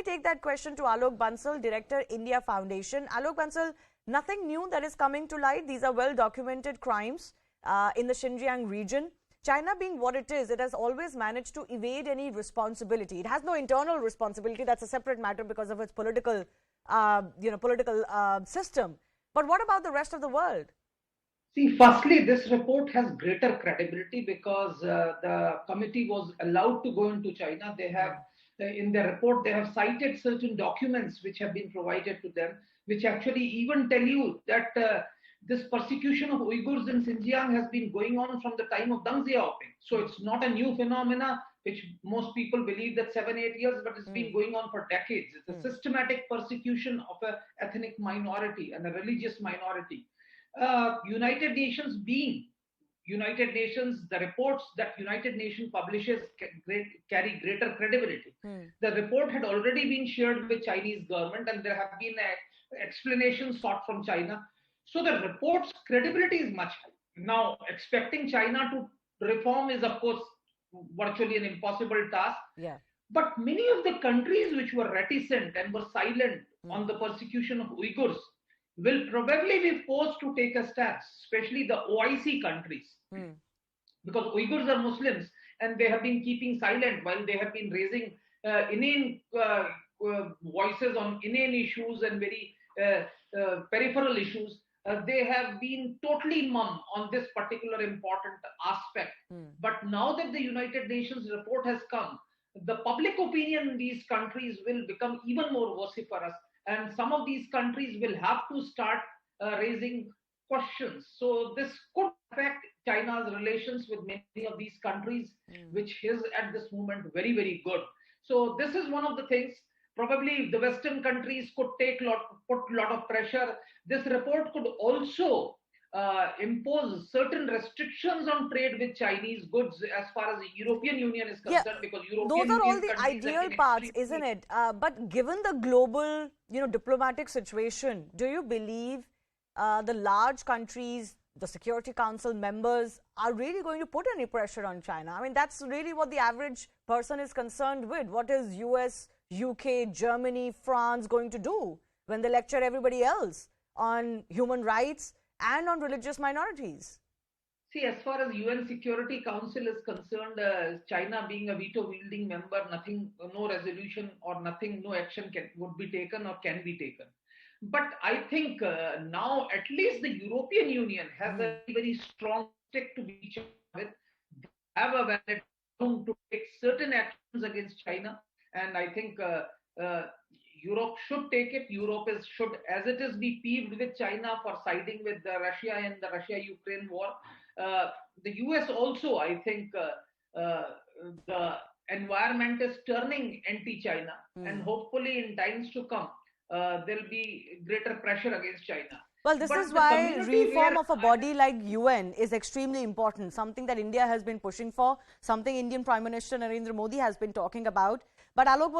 take that question to Alok Bansal, Director, India Foundation. Alok Bansal, nothing new that is coming to light. These are well-documented crimes in the Xinjiang region. China being what it is, it has always managed to evade any responsibility. It has no internal responsibility. That's a separate matter because of its political, system. But what about the rest of the world? See, firstly, this report has greater credibility because the committee was allowed to go into China. They have, in their report, they have cited certain documents which have been provided to them, which actually even tell you that this persecution of Uyghurs in Xinjiang has been going on from the time of Deng Xiaoping. So it's not a new phenomena, which most people believe that 7-8 years, but it's been going on for decades. It's a systematic persecution of an ethnic minority and a religious minority. United Nations, the reports that United Nations publishes carry greater credibility. The report had already been shared with Chinese government, and there have been explanations sought from China. So the report's credibility is much higher. Now, expecting China to reform is, of course, virtually an impossible task. Yeah. But many of the countries which were reticent and were silent on the persecution of Uyghurs will probably be forced to take a stance, especially the OIC countries, because Uyghurs are Muslims and they have been keeping silent while they have been raising inane voices on inane issues and very peripheral issues. They have been totally mum on this particular important aspect. But now that the United Nations report has come, the public opinion in these countries will become even more vociferous. And some of these countries will have to start raising questions. So this could affect China's relations with many of these countries, which is at this moment very, very good. So this is one of the things. Probably the Western countries could put a lot of pressure. This report could also impose certain restrictions on trade with Chinese goods as far as the European Union is concerned, because European those are all Union the ideal parts, isn't it? But given the global, diplomatic situation, do you believe the large countries, the Security Council members, are really going to put any pressure on China? I mean, that's really what the average person is concerned with. What is US, UK, Germany, France going to do when they lecture everybody else on human rights and on religious minorities? See, as far as UN Security Council is concerned, China being a veto-wielding member, no resolution or no action would be taken or can be taken. But I think now at least the European Union has a very strong stick to beat with. They have a valid room to take certain actions against China, and I think Europe should take it. Europe should, as it is, be peeved with China for siding with Russia in the Russia-Ukraine war. The US also, I think, the environment is turning anti-China, and hopefully in times to come, there'll be greater pressure against China. Well, this is why reform of a body like UN is extremely important, something that India has been pushing for, something Indian Prime Minister Narendra Modi has been talking about. But Alok,